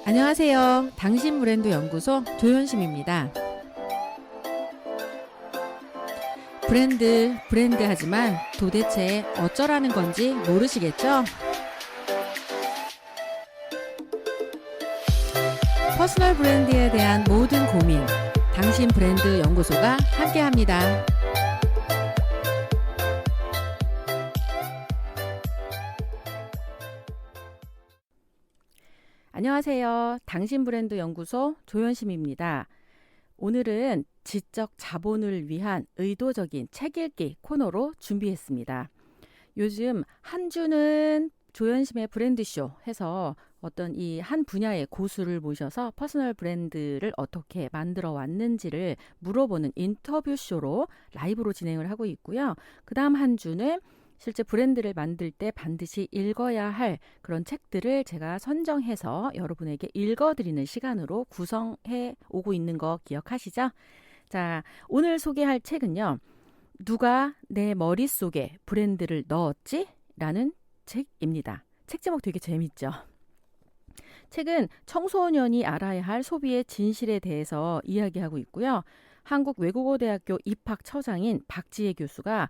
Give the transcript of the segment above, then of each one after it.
안녕하세요. 당신 브랜드 연구소 조현심입니다. 브랜드 하지만 도대체 어쩌라는 건지 모르시겠죠? 퍼스널 브랜드에 대한 모든 고민, 당신 브랜드 연구소가 함께합니다. 안녕하세요. 당신 브랜드 연구소 조현심입니다. 오늘은 지적 자본을 위한 의도적인 책 읽기 코너로 준비했습니다. 요즘 한 주는 조현심의 브랜드쇼 해서 어떤 이 한 분야의 고수를 모셔서 퍼스널 브랜드를 어떻게 만들어 왔는지를 물어보는 인터뷰쇼로 라이브로 진행을 하고 있고요. 그 다음 한 주는 실제 브랜드를 만들 때 반드시 읽어야 할 그런 책들을 제가 선정해서 여러분에게 읽어드리는 시간으로 구성해 오고 있는 거 기억하시죠? 자, 오늘 소개할 책은요. 누가 내 머릿속에 브랜드를 넣었지? 라는 책입니다. 책 제목 되게 재밌죠? 책은 청소년이 알아야 할 소비의 진실에 대해서 이야기하고 있고요. 한국외국어대학교 입학처장인 박지혜 교수가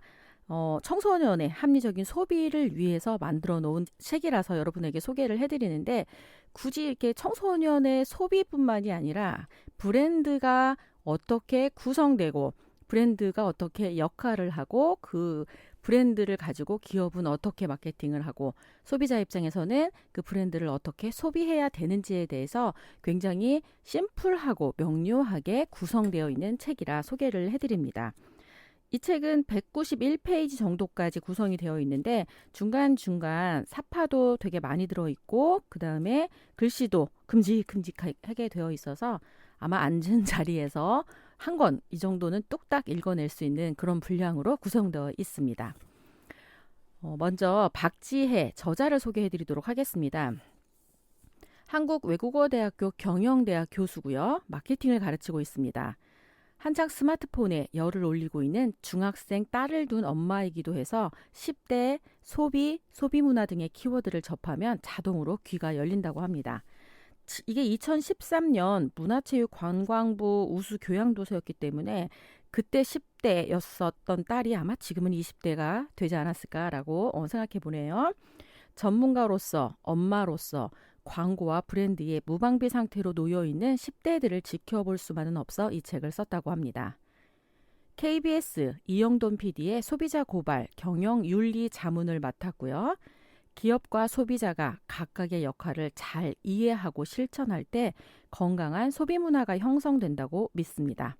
청소년의 합리적인 소비를 위해서 만들어 놓은 책이라서 여러분에게 소개를 해드리는데 굳이 이렇게 청소년의 소비뿐만이 아니라 브랜드가 어떻게 구성되고 브랜드가 어떻게 역할을 하고 그 브랜드를 가지고 기업은 어떻게 마케팅을 하고 소비자 입장에서는 그 브랜드를 어떻게 소비해야 되는지에 대해서 굉장히 심플하고 명료하게 구성되어 있는 책이라 소개를 해드립니다. 이 책은 191페이지 정도까지 구성이 되어 있는데 중간중간 사파도 되게 많이 들어있고 그 다음에 글씨도 큼직큼직하게 되어 있어서 아마 앉은 자리에서 한 권 이 정도는 뚝딱 읽어낼 수 있는 그런 분량으로 구성되어 있습니다. 먼저 박지혜 저자를 소개해 드리도록 하겠습니다. 한국외국어대학교 경영대학 교수고요. 마케팅을 가르치고 있습니다. 한창 스마트폰에 열을 올리고 있는 중학생 딸을 둔 엄마이기도 해서 10대 소비 문화 등의 키워드를 접하면 자동으로 귀가 열린다고 합니다. 이게 2013년 문화체육관광부 우수 교양도서였기 때문에 그때 10대였었던 딸이 아마 지금은 20대가 되지 않았을까라고 생각해 보네요. 전문가로서, 엄마로서 광고와 브랜드의 무방비 상태로 놓여있는 10대들을 지켜볼 수만은 없어 이 책을 썼다고 합니다. KBS 이영돈 PD의 소비자 고발 경영윤리 자문을 맡았고요. 기업과 소비자가 각각의 역할을 잘 이해하고 실천할 때 건강한 소비 문화가 형성된다고 믿습니다.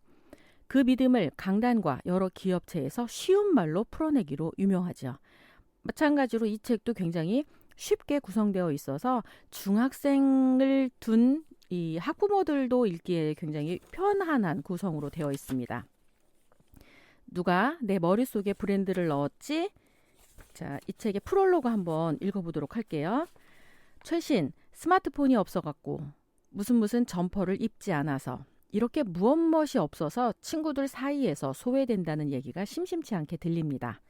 그 믿음을 강단과 여러 기업체에서 쉬운 말로 풀어내기로 유명하죠. 마찬가지로 이 책도 굉장히 쉽게 구성되어 있어서 중학생을 둔 이 학부모들도 읽기에 굉장히 편안한 구성으로 되어 있습니다. 누가 내 머릿속에 브랜드를 넣었지? 자, 이 책의 프롤로그 한번 읽어보도록 할게요. 최신 스마트폰이 없어갖고 무슨 점퍼를 입지 않아서 이렇게 무엇이 없어서 친구들 사이에서 소외된다는 얘기가 심심치 않게 들립니다.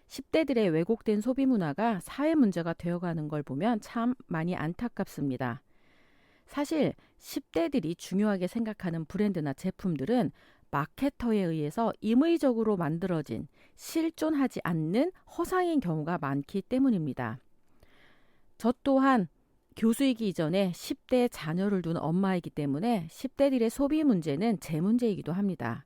10대들의 왜곡된 소비 문화가 사회 문제가 되어가는 걸 보면 참 많이 안타깝습니다. 사실 10대들이 중요하게 생각하는 브랜드나 제품들은 마케터에 의해서 임의적으로 만들어진 실존하지 않는 허상인 경우가 많기 때문입니다. 저 또한 교수이기 이전에 10대 자녀를 둔 엄마이기 때문에 10대들의 소비 문제는 제 문제이기도 합니다.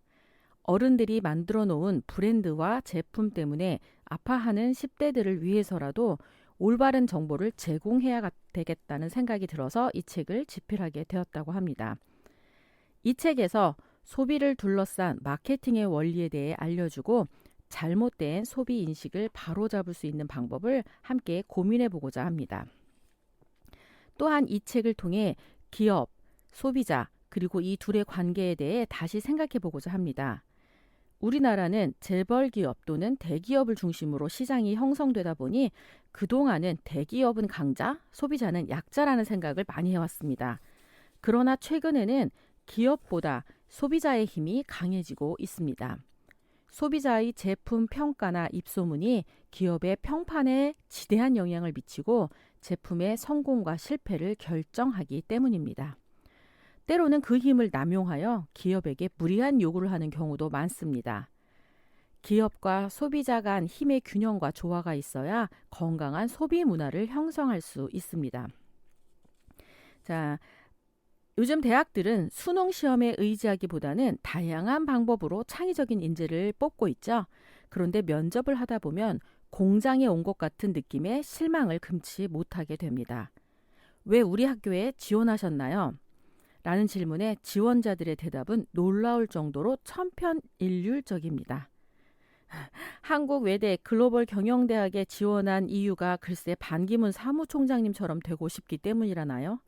어른들이 만들어 놓은 브랜드와 제품 때문에 아파하는 10대들을 위해서라도 올바른 정보를 제공해야 되겠다는 생각이 들어서 이 책을 집필하게 되었다고 합니다. 이 책에서 소비를 둘러싼 마케팅의 원리에 대해 알려주고 잘못된 소비 인식을 바로잡을 수 있는 방법을 함께 고민해 보고자 합니다. 또한 이 책을 통해 기업, 소비자, 그리고 이 둘의 관계에 대해 다시 생각해 보고자 합니다. 우리나라는 재벌 기업 또는 대기업을 중심으로 시장이 형성되다 보니 그동안은 대기업은 강자, 소비자는 약자라는 생각을 많이 해왔습니다. 그러나 최근에는 기업보다 소비자의 힘이 강해지고 있습니다. 소비자의 제품 평가나 입소문이 기업의 평판에 지대한 영향을 미치고 제품의 성공과 실패를 결정하기 때문입니다. 때로는 그 힘을 남용하여 기업에게 무리한 요구를 하는 경우도 많습니다. 기업과 소비자 간 힘의 균형과 조화가 있어야 건강한 소비 문화를 형성할 수 있습니다. 자, 요즘 대학들은 수능 시험에 의지하기보다는 다양한 방법으로 창의적인 인재를 뽑고 있죠. 그런데 면접을 하다 보면 공장에 온 것 같은 느낌에 실망을 금치 못하게 됩니다. 왜 우리 학교에 지원하셨나요? 라는 질문에 지원자들의 대답은 놀라울 정도로 천편일률적입니다. 한국 외대 글로벌 경영대학에 지원한 이유가 글쎄 반기문 사무총장님처럼 되고 싶기 때문이라나요?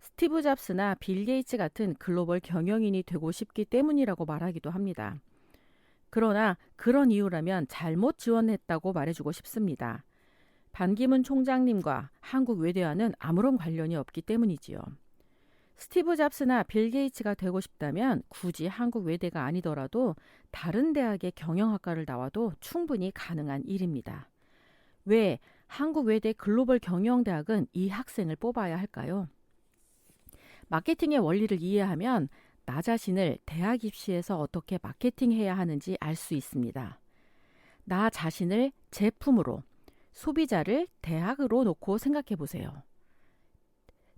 스티브 잡스나 빌 게이츠 같은 글로벌 경영인이 되고 싶기 때문이라고 말하기도 합니다. 그러나 그런 이유라면 잘못 지원했다고 말해주고 싶습니다. 반기문 총장님과 한국 외대와는 아무런 관련이 없기 때문이지요. 스티브 잡스나 빌 게이츠가 되고 싶다면 굳이 한국 외대가 아니더라도 다른 대학의 경영학과를 나와도 충분히 가능한 일입니다. 왜 한국 외대 글로벌 경영대학은 이 학생을 뽑아야 할까요? 마케팅의 원리를 이해하면 나 자신을 대학 입시에서 어떻게 마케팅해야 하는지 알 수 있습니다. 나 자신을 제품으로, 소비자를 대학으로 놓고 생각해 보세요.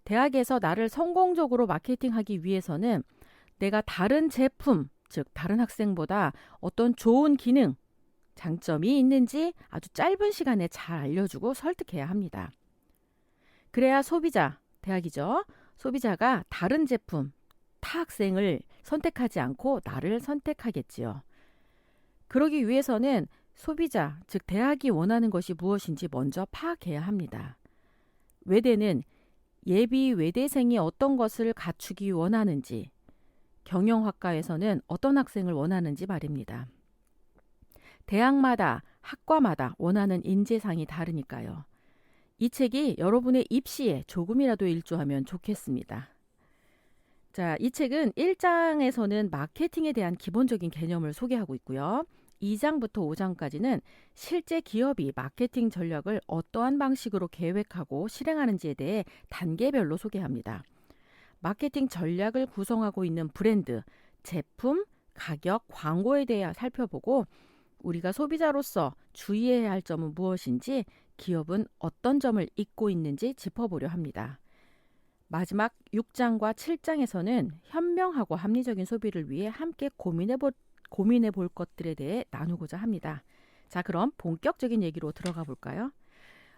대학에서 나를 성공적으로 마케팅하기 위해서는 내가 다른 제품, 즉 다른 학생보다 어떤 좋은 기능, 장점이 있는지 아주 짧은 시간에 잘 알려주고 설득해야 합니다. 그래야 소비자, 대학이죠. 소비자가 다른 제품, 타 학생을 선택하지 않고 나를 선택하겠지요. 그러기 위해서는 소비자, 즉 대학이 원하는 것이 무엇인지 먼저 파악해야 합니다. 외대는 예비 외대생이 어떤 것을 갖추기 원하는지, 경영학과에서는 어떤 학생을 원하는지 말입니다. 대학마다, 학과마다 원하는 인재상이 다르니까요. 이 책이 여러분의 입시에 조금이라도 일조하면 좋겠습니다. 자, 이 책은 1장에서는 마케팅에 대한 기본적인 개념을 소개하고 있고요. 2장부터 5장까지는 실제 기업이 마케팅 전략을 어떠한 방식으로 계획하고 실행하는지에 대해 단계별로 소개합니다. 마케팅 전략을 구성하고 있는 브랜드, 제품, 가격, 광고에 대해 살펴보고 우리가 소비자로서 주의해야 할 점은 무엇인지, 기업은 어떤 점을 잊고 있는지 짚어보려 합니다. 마지막 6장과 7장에서는 현명하고 합리적인 소비를 위해 함께 고민해 볼 것들에 대해 나누고자 합니다. 자, 그럼 본격적인 얘기로 들어가 볼까요?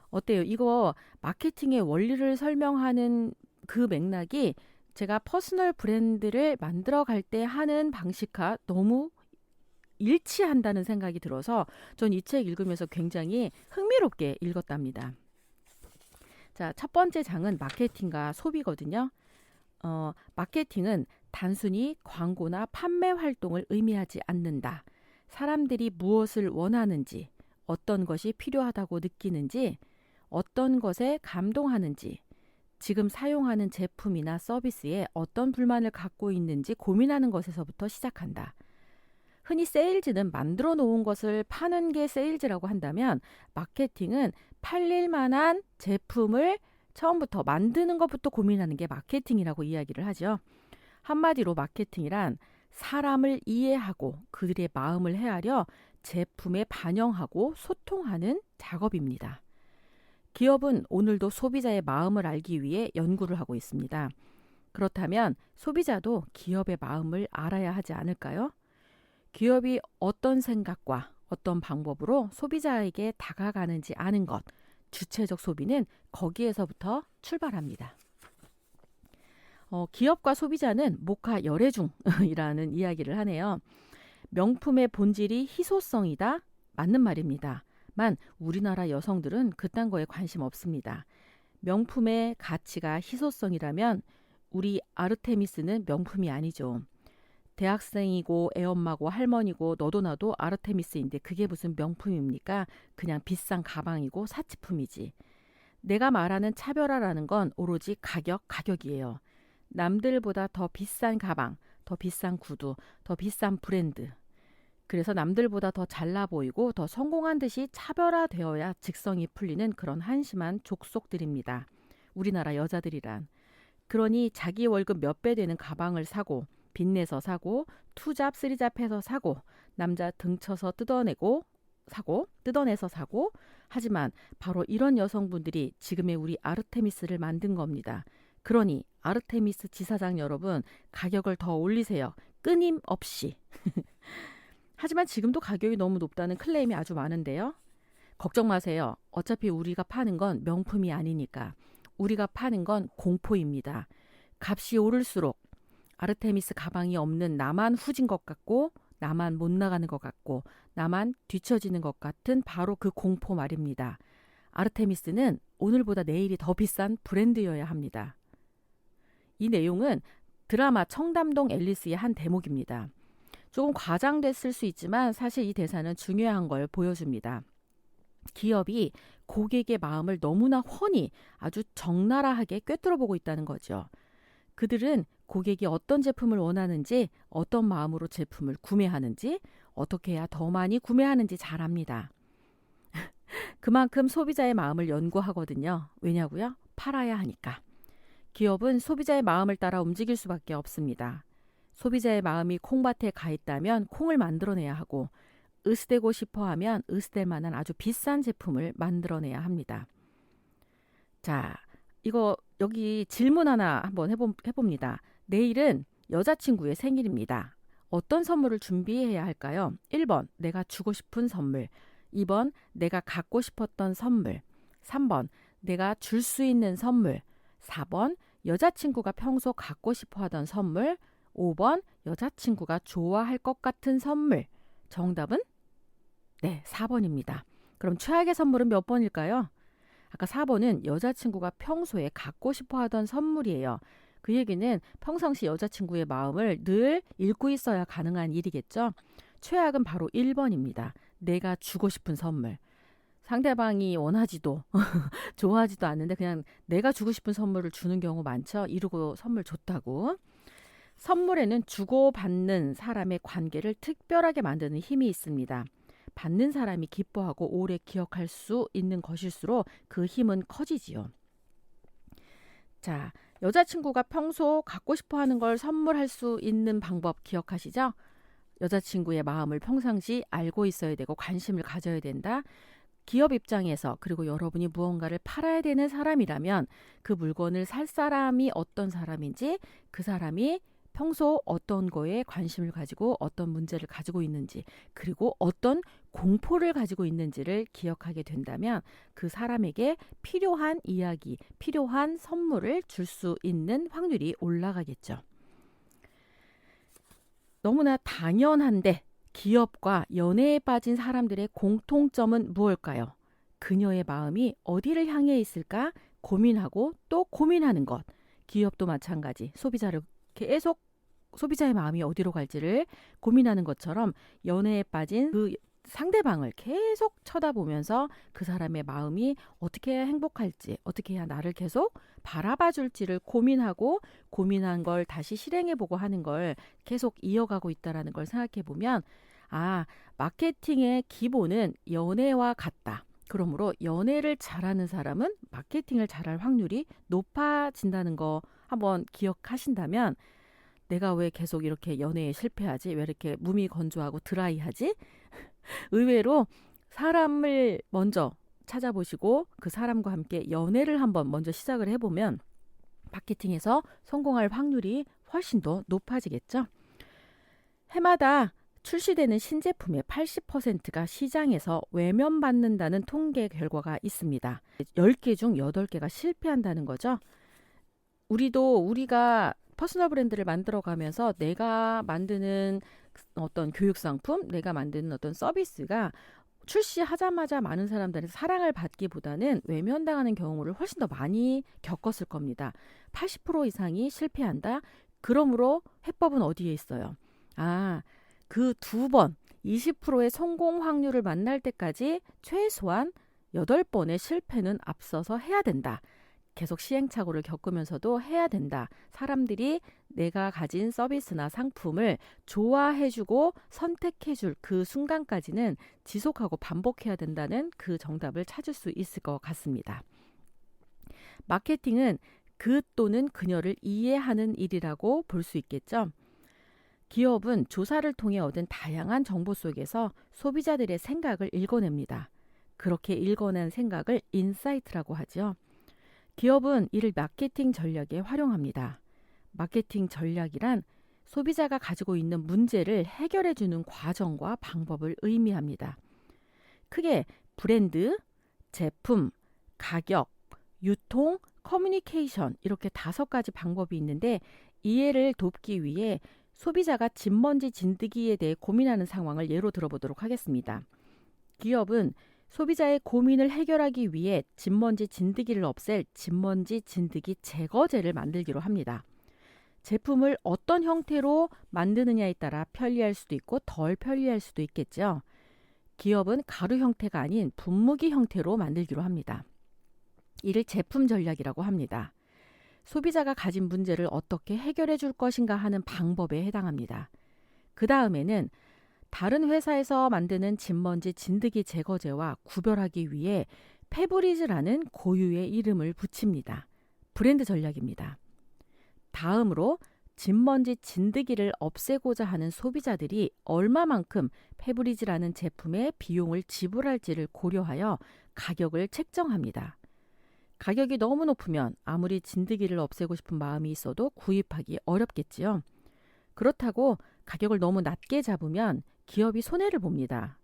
어때요? 이거 마케팅의 원리를 설명하는 그 맥락이 제가 퍼스널 브랜드를 만들어 갈 때 하는 방식과 너무 일치한다는 생각이 들어서 전 이 책 읽으면서 굉장히 흥미롭게 읽었답니다. 자, 첫 번째 장은 마케팅과 소비거든요. 마케팅은 단순히 광고나 판매 활동을 의미하지 않는다. 사람들이 무엇을 원하는지, 어떤 것이 필요하다고 느끼는지, 어떤 것에 감동하는지, 지금 사용하는 제품이나 서비스에 어떤 불만을 갖고 있는지 고민하는 것에서부터 시작한다. 흔히 세일즈는 만들어 놓은 것을 파는 게 세일즈라고 한다면, 마케팅은 팔릴 만한 제품을 처음부터 만드는 것부터 고민하는 게 마케팅이라고 이야기를 하죠. 한마디로 마케팅이란 사람을 이해하고 그들의 마음을 헤아려 제품에 반영하고 소통하는 작업입니다. 기업은 오늘도 소비자의 마음을 알기 위해 연구를 하고 있습니다. 그렇다면 소비자도 기업의 마음을 알아야 하지 않을까요? 기업이 어떤 생각과 어떤 방법으로 소비자에게 다가가는지 아는 것, 주체적 소비는 거기에서부터 출발합니다. 기업과 소비자는 목화 열애중이라는 이야기를 하네요. 명품의 본질이 희소성이다? 맞는 말입니다. 만 우리나라 여성들은 그딴 거에 관심 없습니다. 명품의 가치가 희소성이라면 우리 아르테미스는 명품이 아니죠. 대학생이고 애엄마고 할머니고 너도 나도 아르테미스인데 그게 무슨 명품입니까? 그냥 비싼 가방이고 사치품이지. 내가 말하는 차별화라는 건 오로지 가격이에요. 남들보다 더 비싼 가방, 더 비싼 구두, 더 비싼 브랜드. 그래서 남들보다 더 잘나 보이고 더 성공한 듯이 차별화되어야 직성이 풀리는 그런 한심한 족속들입니다. 우리나라 여자들이란. 그러니 자기 월급 몇 배 되는 가방을 사고 빚내서 사고 투잡 쓰리잡 해서 사고 남자 등쳐서 뜯어내서 사고 하지만 바로 이런 여성분들이 지금의 우리 아르테미스를 만든 겁니다. 그러니 아르테미스 지사장 여러분 가격을 더 올리세요. 끊임없이. 하지만 지금도 가격이 너무 높다는 클레임이 아주 많은데요. 걱정 마세요. 어차피 우리가 파는 건 명품이 아니니까. 우리가 파는 건 공포입니다. 값이 오를수록 아르테미스 가방이 없는 나만 후진 것 같고 나만 못 나가는 것 같고 나만 뒤처지는 것 같은 바로 그 공포 말입니다. 아르테미스는 오늘보다 내일이 더 비싼 브랜드여야 합니다. 이 내용은 드라마 청담동 앨리스의 한 대목입니다. 조금 과장됐을 수 있지만 사실 이 대사는 중요한 걸 보여줍니다. 기업이 고객의 마음을 너무나 훤히 아주 적나라하게 꿰뚫어보고 있다는 거죠. 그들은 고객이 어떤 제품을 원하는지, 어떤 마음으로 제품을 구매하는지, 어떻게 해야 더 많이 구매하는지 잘 압니다. 그만큼 소비자의 마음을 연구하거든요. 왜냐고요? 팔아야 하니까. 기업은 소비자의 마음을 따라 움직일 수밖에 없습니다. 소비자의 마음이 콩밭에 가 있다면 콩을 만들어내야 하고 으스대고 싶어 하면 으스댈 만한 아주 비싼 제품을 만들어내야 합니다. 자, 이거 여기 질문 하나 한번 해봅니다. 내일은 여자친구의 생일입니다. 어떤 선물을 준비해야 할까요? 1번, 내가 주고 싶은 선물. 2번, 내가 갖고 싶었던 선물. 3번, 내가 줄 수 있는 선물. 4번, 여자친구가 평소 갖고 싶어 하던 선물. 5번, 여자친구가 좋아할 것 같은 선물. 정답은? 네, 4번입니다. 그럼 최악의 선물은 몇 번일까요? 아까 4번은 여자친구가 평소에 갖고 싶어 하던 선물이에요. 그 얘기는 평상시 여자친구의 마음을 늘 읽고 있어야 가능한 일이겠죠. 최악은 바로 1번입니다. 내가 주고 싶은 선물. 상대방이 원하지도 좋아하지도 않는데 그냥 내가 주고 싶은 선물을 주는 경우 많죠. 이러고 선물 줬다고. 선물에는 주고받는 사람의 관계를 특별하게 만드는 힘이 있습니다. 받는 사람이 기뻐하고 오래 기억할 수 있는 것일수록 그 힘은 커지지요. 자, 여자친구가 평소 갖고 싶어하는 걸 선물할 수 있는 방법 기억하시죠? 여자친구의 마음을 평상시 알고 있어야 되고 관심을 가져야 된다. 기업 입장에서 그리고 여러분이 무언가를 팔아야 되는 사람이라면 그 물건을 살 사람이 어떤 사람인지 그 사람이 평소 어떤 거에 관심을 가지고 어떤 문제를 가지고 있는지 그리고 어떤 공포를 가지고 있는지를 기억하게 된다면 그 사람에게 필요한 이야기, 필요한 선물을 줄 수 있는 확률이 올라가겠죠. 너무나 당연한데 기업과 연애에 빠진 사람들의 공통점은 무엇일까요? 그녀의 마음이 어디를 향해 있을까 고민하고 또 고민하는 것. 기업도 마찬가지. 소비자를 계속 소비자의 마음이 어디로 갈지를 고민하는 것처럼 연애에 빠진 그 상대방을 계속 쳐다보면서 그 사람의 마음이 어떻게 해야 행복할지, 어떻게 해야 나를 계속 바라봐 줄지를 고민하고 고민한 걸 다시 실행해보고 하는 걸 계속 이어가고 있다는 걸 생각해 보면 마케팅의 기본은 연애와 같다. 그러므로 연애를 잘하는 사람은 마케팅을 잘할 확률이 높아진다는 거 한번 기억하신다면 내가 왜 계속 이렇게 연애에 실패하지? 왜 이렇게 몸이 건조하고 드라이하지? 의외로 사람을 먼저 찾아보시고 그 사람과 함께 연애를 한번 먼저 시작을 해보면 마케팅에서 성공할 확률이 훨씬 더 높아지겠죠. 해마다 출시되는 신제품의 80%가 시장에서 외면받는다는 통계 결과가 있습니다. 10개 중 8개가 실패한다는 거죠. 우리가 퍼스널 브랜드를 만들어가면서 내가 만드는 어떤 교육상품, 내가 만드는 어떤 서비스가 출시하자마자 많은 사람들한테 사랑을 받기보다는 외면당하는 경우를 훨씬 더 많이 겪었을 겁니다. 80% 이상이 실패한다? 그러므로 해법은 어디에 있어요? 그 2번, 20%의 성공 확률을 만날 때까지 최소한 8번의 실패는 앞서서 해야 된다. 계속 시행착오를 겪으면서도 해야 된다. 사람들이 내가 가진 서비스나 상품을 좋아해주고 선택해줄 그 순간까지는 지속하고 반복해야 된다는 그 정답을 찾을 수 있을 것 같습니다. 마케팅은 그 또는 그녀를 이해하는 일이라고 볼 수 있겠죠. 기업은 조사를 통해 얻은 다양한 정보 속에서 소비자들의 생각을 읽어냅니다. 그렇게 읽어낸 생각을 인사이트라고 하죠. 기업은 이를 마케팅 전략에 활용합니다. 마케팅 전략이란 소비자가 가지고 있는 문제를 해결해주는 과정과 방법을 의미합니다. 크게 브랜드, 제품, 가격, 유통, 커뮤니케이션 이렇게 5가지 방법이 있는데 이해를 돕기 위해 소비자가 진먼지 진드기에 대해 고민하는 상황을 예로 들어보도록 하겠습니다. 기업은 소비자의 고민을 해결하기 위해 진먼지 진드기를 없앨 진먼지 진드기 제거제를 만들기로 합니다. 제품을 어떤 형태로 만드느냐에 따라 편리할 수도 있고 덜 편리할 수도 있겠죠. 기업은 가루 형태가 아닌 분무기 형태로 만들기로 합니다. 이를 제품 전략이라고 합니다. 소비자가 가진 문제를 어떻게 해결해 줄 것인가 하는 방법에 해당합니다. 그 다음에는 다른 회사에서 만드는 진먼지 진드기 제거제와 구별하기 위해 페브리즈라는 고유의 이름을 붙입니다. 브랜드 전략입니다. 다음으로 진먼지 진드기를 없애고자 하는 소비자들이 얼마만큼 페브리즈라는 제품의 비용을 지불할지를 고려하여 가격을 책정합니다. 가격이 너무 높으면 아무리 진드기를 없애고 싶은 마음이 있어도 구입하기 어렵겠지요. 그렇다고 가격을 너무 낮게 잡으면 기업이 손해를 봅니다.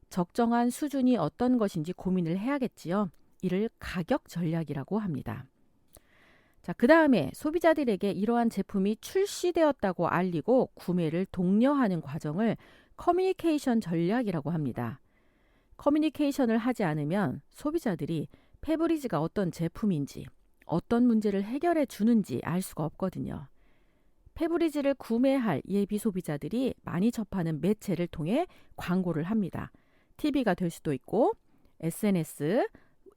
적정한 수준이 어떤 것인지 고민을 해야겠지요. 이를 가격 전략이라고 합니다. 자, 그 다음에 소비자들에게 이러한 제품이 출시되었다고 알리고 구매를 독려하는 과정을 커뮤니케이션 전략이라고 합니다. 커뮤니케이션을 하지 않으면 소비자들이 페브리즈가 어떤 제품인지, 어떤 문제를 해결해 주는지 알 수가 없거든요. 페브리즈를 구매할 예비 소비자들이 많이 접하는 매체를 통해 광고를 합니다. TV가 될 수도 있고 SNS,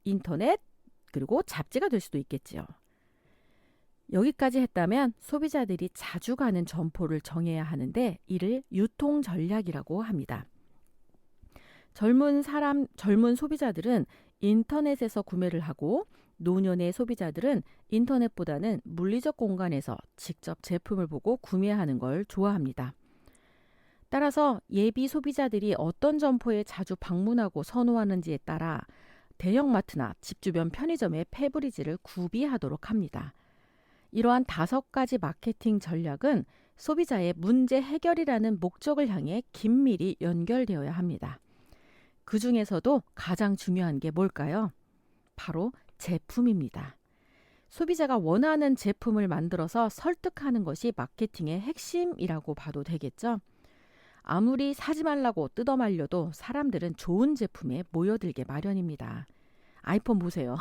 인터넷, 그리고 잡지가 될 수도 있겠지요. 여기까지 했다면 소비자들이 자주 가는 점포를 정해야 하는데 이를 유통 전략이라고 합니다. 젊은 소비자들은 인터넷에서 구매를 하고 노년의 소비자들은 인터넷보다는 물리적 공간에서 직접 제품을 보고 구매하는 걸 좋아합니다. 따라서 예비 소비자들이 어떤 점포에 자주 방문하고 선호하는지에 따라 대형마트나 집 주변 편의점에 페브리즈를 구비하도록 합니다. 이러한 5가지 마케팅 전략은 소비자의 문제 해결이라는 목적을 향해 긴밀히 연결되어야 합니다. 그 중에서도 가장 중요한 게 뭘까요? 바로 제품입니다. 소비자가 원하는 제품을 만들어서 설득하는 것이 마케팅의 핵심이라고 봐도 되겠죠? 아무리 사지 말라고 뜯어말려도 사람들은 좋은 제품에 모여들게 마련입니다. 아이폰 보세요.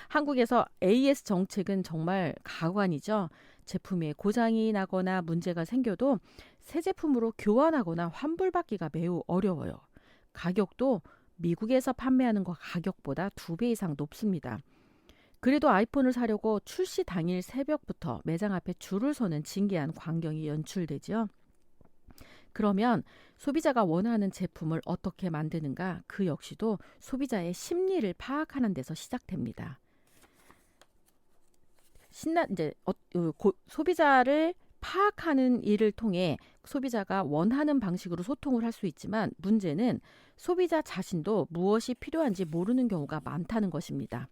한국에서 AS 정책은 정말 가관이죠. 제품에 고장이 나거나 문제가 생겨도 새 제품으로 교환하거나 환불받기가 매우 어려워요. 가격도 미국에서 판매하는 것 가격보다 2배 이상 높습니다. 그래도 아이폰을 사려고 출시 당일 새벽부터 매장 앞에 줄을 서는 진기한 광경이 연출되죠. 그러면 소비자가 원하는 제품을 어떻게 만드는가 그 역시도 소비자의 심리를 파악하는 데서 시작됩니다. 소비자를 파악하는 일을 통해 소비자가 원하는 방식으로 소통을 할 수 있지만 문제는 소비자 자신도 무엇이 필요한지 모르는 경우가 많다는 것입니다.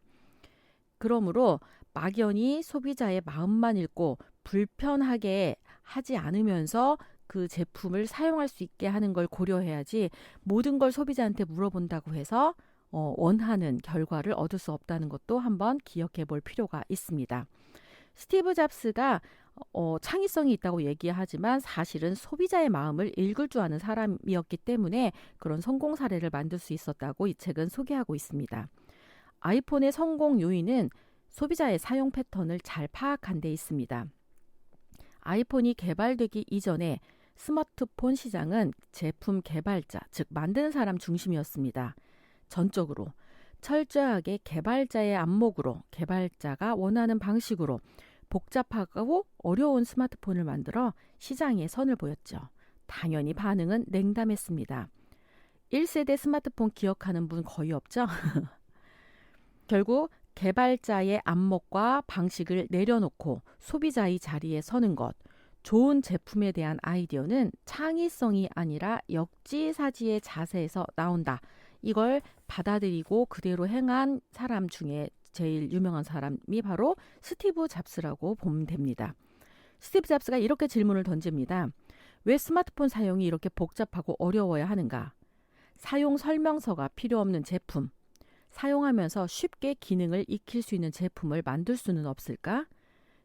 그러므로 막연히 소비자의 마음만 읽고 불편하게 하지 않으면서 그 제품을 사용할 수 있게 하는 걸 고려해야지 모든 걸 소비자한테 물어본다고 해서 원하는 결과를 얻을 수 없다는 것도 한번 기억해 볼 필요가 있습니다. 스티브 잡스가 창의성이 있다고 얘기하지만 사실은 소비자의 마음을 읽을 줄 아는 사람이었기 때문에 그런 성공 사례를 만들 수 있었다고 이 책은 소개하고 있습니다. 아이폰의 성공 요인은 소비자의 사용 패턴을 잘 파악한 데 있습니다. 아이폰이 개발되기 이전에 스마트폰 시장은 제품 개발자, 즉 만드는 사람 중심이었습니다. 전적으로. 철저하게 개발자의 안목으로, 개발자가 원하는 방식으로 복잡하고 어려운 스마트폰을 만들어 시장에 선을 보였죠. 당연히 반응은 냉담했습니다. 1세대 스마트폰 기억하는 분 거의 없죠? 결국 개발자의 안목과 방식을 내려놓고 소비자의 자리에 서는 것, 좋은 제품에 대한 아이디어는 창의성이 아니라 역지사지의 자세에서 나온다. 이걸 받아들이고 그대로 행한 사람 중에 제일 유명한 사람이 바로 스티브 잡스라고 보면 됩니다. 스티브 잡스가 이렇게 질문을 던집니다. 왜 스마트폰 사용이 이렇게 복잡하고 어려워야 하는가? 사용 설명서가 필요 없는 제품, 사용하면서 쉽게 기능을 익힐 수 있는 제품을 만들 수는 없을까?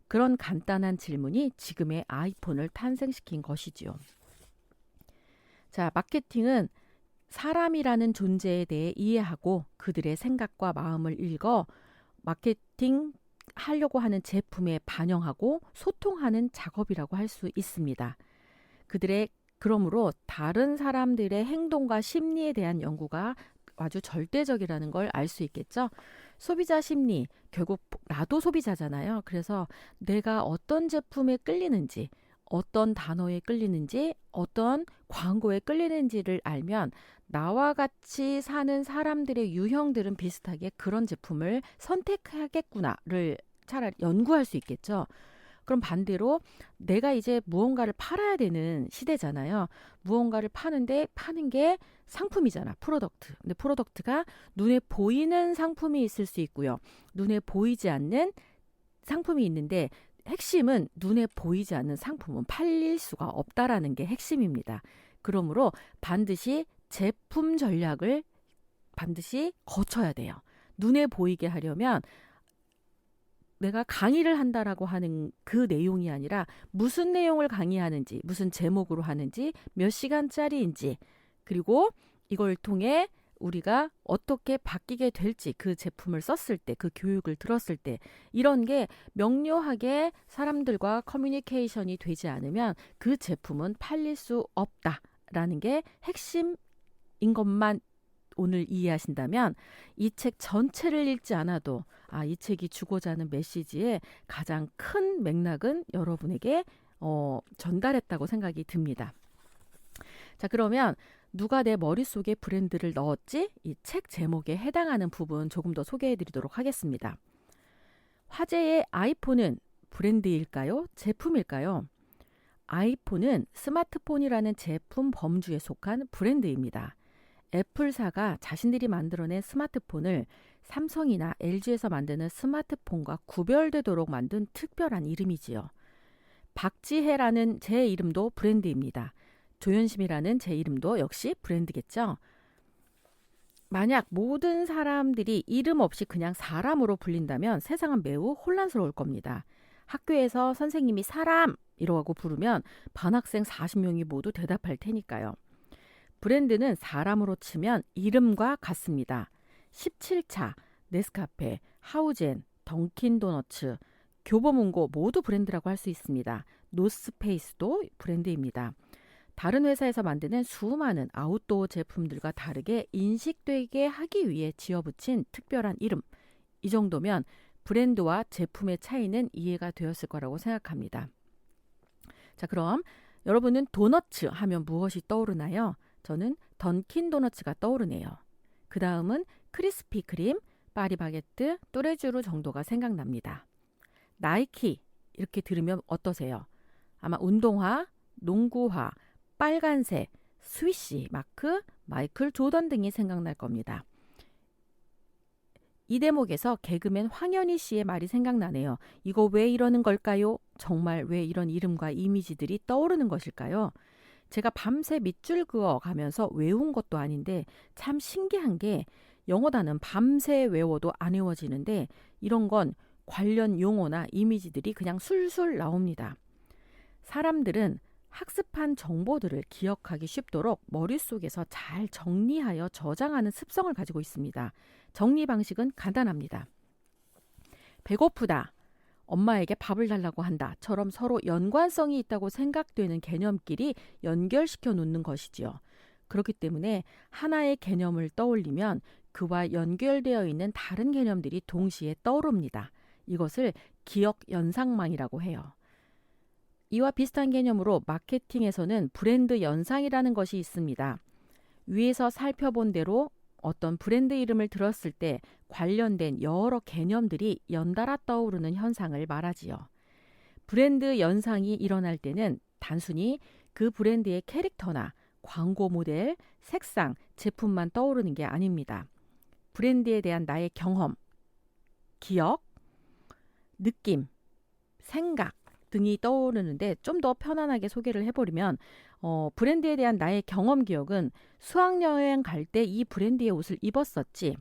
그런 간단한 질문이 지금의 아이폰을 탄생시킨 것이지요. 자, 마케팅은 사람이라는 존재에 대해 이해하고 그들의 생각과 마음을 읽어 마케팅 하려고 하는 제품에 반영하고 소통하는 작업이라고 할 수 있습니다. 그러므로 다른 사람들의 행동과 심리에 대한 연구가 아주 절대적이라는 걸 알 수 있겠죠. 소비자 심리, 결국 나도 소비자잖아요. 그래서 내가 어떤 제품에 끌리는지, 어떤 단어에 끌리는지, 어떤 광고에 끌리는지를 알면 나와 같이 사는 사람들의 유형들은 비슷하게 그런 제품을 선택하겠구나를 차라리 연구할 수 있겠죠. 그럼 반대로 내가 이제 무언가를 팔아야 되는 시대잖아요. 무언가를 파는데 파는 게 상품이잖아. 프로덕트. 근데 프로덕트가 눈에 보이는 상품이 있을 수 있고요. 눈에 보이지 않는 상품이 있는데 핵심은 눈에 보이지 않는 상품은 팔릴 수가 없다라는 게 핵심입니다. 그러므로 반드시 제품 전략을 반드시 거쳐야 돼요. 눈에 보이게 하려면 내가 강의를 한다라고 하는 그 내용이 아니라 무슨 내용을 강의하는지, 무슨 제목으로 하는지, 몇 시간짜리인지, 그리고 이걸 통해 우리가 어떻게 바뀌게 될지 그 제품을 썼을 때, 그 교육을 들었을 때 이런 게 명료하게 사람들과 커뮤니케이션이 되지 않으면 그 제품은 팔릴 수 없다라는 게 핵심인 것만 오늘 이해하신다면 이 책 전체를 읽지 않아도 이 책이 주고자 하는 메시지의 가장 큰 맥락은 여러분에게 전달했다고 생각이 듭니다. 자, 그러면 누가 내 머릿속에 브랜드를 넣었지? 이 책 제목에 해당하는 부분 조금 더 소개해드리도록 하겠습니다. 화제의 아이폰은 브랜드일까요? 제품일까요? 아이폰은 스마트폰이라는 제품 범주에 속한 브랜드입니다. 애플사가 자신들이 만들어낸 스마트폰을 삼성이나 LG에서 만드는 스마트폰과 구별되도록 만든 특별한 이름이지요. 박지혜라는 제 이름도 브랜드입니다. 조연심이라는 제 이름도 역시 브랜드겠죠. 만약 모든 사람들이 이름 없이 그냥 사람으로 불린다면 세상은 매우 혼란스러울 겁니다. 학교에서 선생님이 사람! 이라고 부르면 반학생 40명이 모두 대답할 테니까요. 브랜드는 사람으로 치면 이름과 같습니다. 17차, 네스카페, 하우젠, 던킨도너츠, 교보문고 모두 브랜드라고 할 수 있습니다. 노스페이스도 브랜드입니다. 다른 회사에서 만드는 수많은 아웃도어 제품들과 다르게 인식되게 하기 위해 지어붙인 특별한 이름. 이 정도면 브랜드와 제품의 차이는 이해가 되었을 거라고 생각합니다. 자, 그럼 여러분은 도너츠 하면 무엇이 떠오르나요? 저는 던킨 도너츠가 떠오르네요. 그 다음은 크리스피 크림, 파리바게뜨, 또레쥬르 정도가 생각납니다. 나이키 이렇게 들으면 어떠세요? 아마 운동화, 농구화, 빨간색, 스위시 마크, 마이클 조던 등이 생각날 겁니다. 이 대목에서 개그맨 황현희 씨의 말이 생각나네요. 이거 왜 이러는 걸까요? 정말 왜 이런 이름과 이미지들이 떠오르는 것일까요? 제가 밤새 밑줄 그어 가면서 외운 것도 아닌데 참 신기한 게 영어 단어는 밤새 외워도 안 외워지는데 이런 건 관련 용어나 이미지들이 그냥 술술 나옵니다. 사람들은 학습한 정보들을 기억하기 쉽도록 머릿속에서 잘 정리하여 저장하는 습성을 가지고 있습니다. 정리 방식은 간단합니다. 배고프다, 엄마에게 밥을 달라고 한다처럼 서로 연관성이 있다고 생각되는 개념끼리 연결시켜 놓는 것이지요. 그렇기 때문에 하나의 개념을 떠올리면 그와 연결되어 있는 다른 개념들이 동시에 떠오릅니다. 이것을 기억 연상망이라고 해요. 이와 비슷한 개념으로 마케팅에서는 브랜드 연상이라는 것이 있습니다. 위에서 살펴본 대로 어떤 브랜드 이름을 들었을 때 관련된 여러 개념들이 연달아 떠오르는 현상을 말하지요. 브랜드 연상이 일어날 때는 단순히 그 브랜드의 캐릭터나 광고 모델, 색상, 제품만 떠오르는 게 아닙니다. 브랜드에 대한 나의 경험, 기억, 느낌, 생각 등이 떠오르는데 좀 더 편안하게 소개를 해버리면 브랜드에 대한 나의 경험 기억은 수학여행 갈 때 이 브랜드의 옷을 입었었지.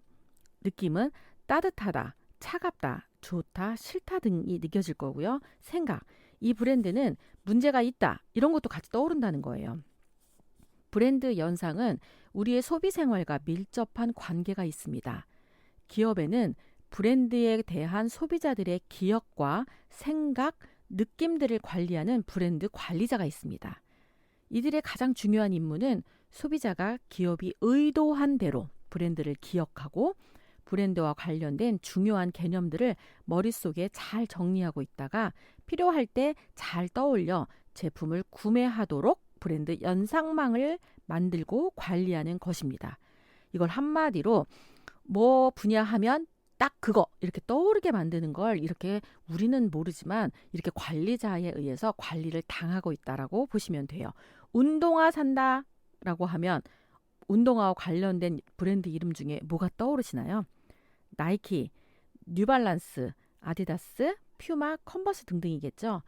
느낌은 따뜻하다, 차갑다, 좋다, 싫다 등이 느껴질 거고요. 생각, 이 브랜드는 문제가 있다. 이런 것도 같이 떠오른다는 거예요. 브랜드 연상은 우리의 소비 생활과 밀접한 관계가 있습니다. 기업에는 브랜드에 대한 소비자들의 기억과 생각, 느낌들을 관리하는 브랜드 관리자가 있습니다. 이들의 가장 중요한 임무는 소비자가 기업이 의도한 대로 브랜드를 기억하고 브랜드와 관련된 중요한 개념들을 머릿속에 잘 정리하고 있다가 필요할 때 잘 떠올려 제품을 구매하도록 브랜드 연상망을 만들고 관리하는 것입니다. 이걸 한마디로 뭐 분야하면 딱 그거 이렇게 떠오르게 만드는 걸 이렇게 우리는 모르지만 이렇게 관리자에 의해서 관리를 당하고 있다라고 보시면 돼요. 운동화 산다라고 하면 운동화와 관련된 브랜드 이름 중에 뭐가 떠오르시나요? 나이키, 뉴발란스, 아디다스, 퓨마, 컨버스 등등이겠죠.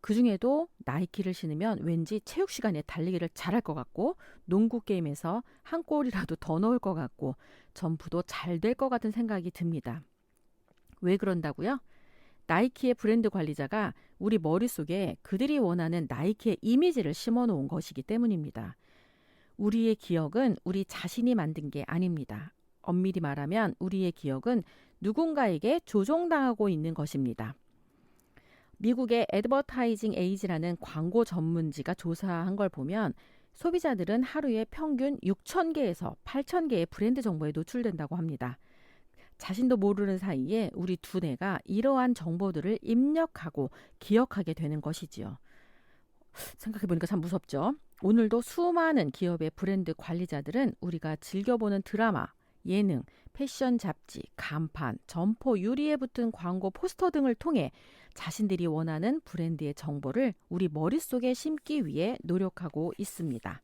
그 중에도 나이키를 신으면 왠지 체육 시간에 달리기를 잘할 것 같고 농구 게임에서 한 골이라도 더 넣을 것 같고 점프도 잘 될 것 같은 생각이 듭니다. 왜 그런다고요? 나이키의 브랜드 관리자가 우리 머릿속에 그들이 원하는 나이키의 이미지를 심어 놓은 것이기 때문입니다. 우리의 기억은 우리 자신이 만든 게 아닙니다. 엄밀히 말하면 우리의 기억은 누군가에게 조종당하고 있는 것입니다. 미국의 애드버타이징 에이지라는 광고 전문지가 조사한 걸 보면 소비자들은 하루에 평균 6,000개에서 8,000개의 브랜드 정보에 노출된다고 합니다. 자신도 모르는 사이에 우리 두뇌가 이러한 정보들을 입력하고 기억하게 되는 것이지요. 생각해보니까 참 무섭죠. 오늘도 수많은 기업의 브랜드 관리자들은 우리가 즐겨보는 드라마, 예능, 패션 잡지, 간판, 점포 유리에 붙은 광고 포스터 등을 통해 자신들이 원하는 브랜드의 정보를 우리 머릿속에 심기 위해 노력하고 있습니다.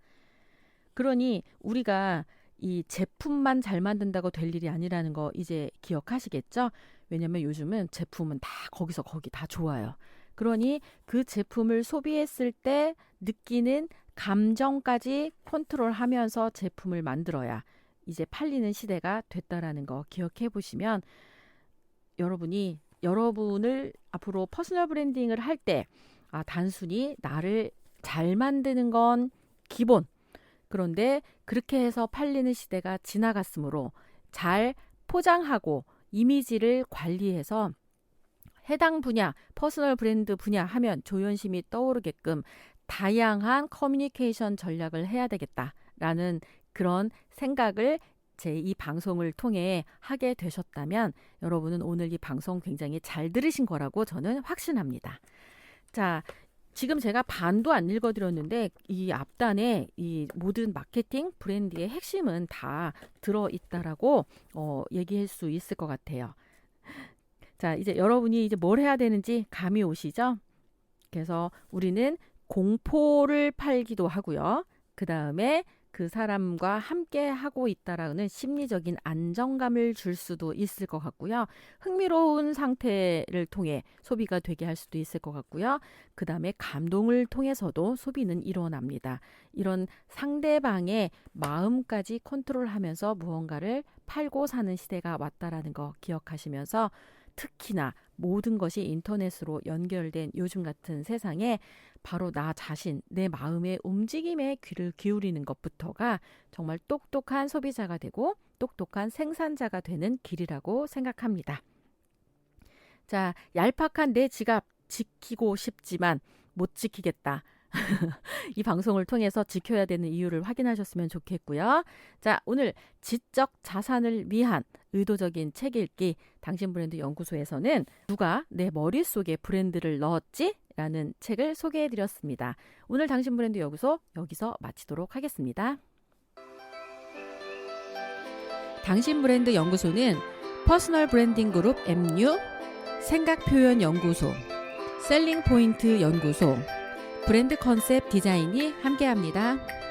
그러니 우리가 이 제품만 잘 만든다고 될 일이 아니라는 거 이제 기억하시겠죠? 왜냐면 요즘은 제품은 다 거기서 거기 다 좋아요. 그러니 그 제품을 소비했을 때 느끼는 감정까지 컨트롤하면서 제품을 만들어야 이제 팔리는 시대가 됐다라는 거 기억해 보시면 여러분을 앞으로 퍼스널 브랜딩을 할 때 단순히 나를 잘 만드는 건 기본. 그런데 그렇게 해서 팔리는 시대가 지나갔으므로 잘 포장하고 이미지를 관리해서 해당 분야, 퍼스널 브랜드 분야 하면 조연심이 떠오르게끔 다양한 커뮤니케이션 전략을 해야 되겠다라는 그런 생각을 제 이 방송을 통해 하게 되셨다면 여러분은 오늘 이 방송 굉장히 잘 들으신 거라고 저는 확신합니다. 자, 지금 제가 반도 안 읽어드렸는데 이 앞단에 이 모든 마케팅 브랜드의 핵심은 다 들어있다라고 얘기할 수 있을 것 같아요. 자, 이제 여러분이 이제 뭘 해야 되는지 감이 오시죠? 그래서 우리는 공포를 팔기도 하고요. 그 다음에 그 사람과 함께 하고 있다라는 심리적인 안정감을 줄 수도 있을 것 같고요. 흥미로운 상태를 통해 소비가 되게 할 수도 있을 것 같고요. 그 다음에 감동을 통해서도 소비는 일어납니다. 이런 상대방의 마음까지 컨트롤하면서 무언가를 팔고 사는 시대가 왔다라는 거 기억하시면서 특히나 모든 것이 인터넷으로 연결된 요즘 같은 세상에 바로 나 자신, 내 마음의 움직임에 귀를 기울이는 것부터가 정말 똑똑한 소비자가 되고 똑똑한 생산자가 되는 길이라고 생각합니다. 자, 얄팍한 내 지갑 지키고 싶지만 못 지키겠다. 이 방송을 통해서 지켜야 되는 이유를 확인하셨으면 좋겠고요. 자, 오늘 지적 자산을 위한 의도적인 책 읽기 당신 브랜드 연구소에서는 누가 내 머릿속에 브랜드를 넣었지? 라는 책을 소개해 드렸습니다. 오늘 당신 브랜드 연구소 여기서 마치도록 하겠습니다. 당신 브랜드 연구소는 퍼스널 브랜딩 그룹 MU, 생각표현 연구소, 셀링 포인트 연구소, 브랜드 컨셉 디자인이 함께합니다.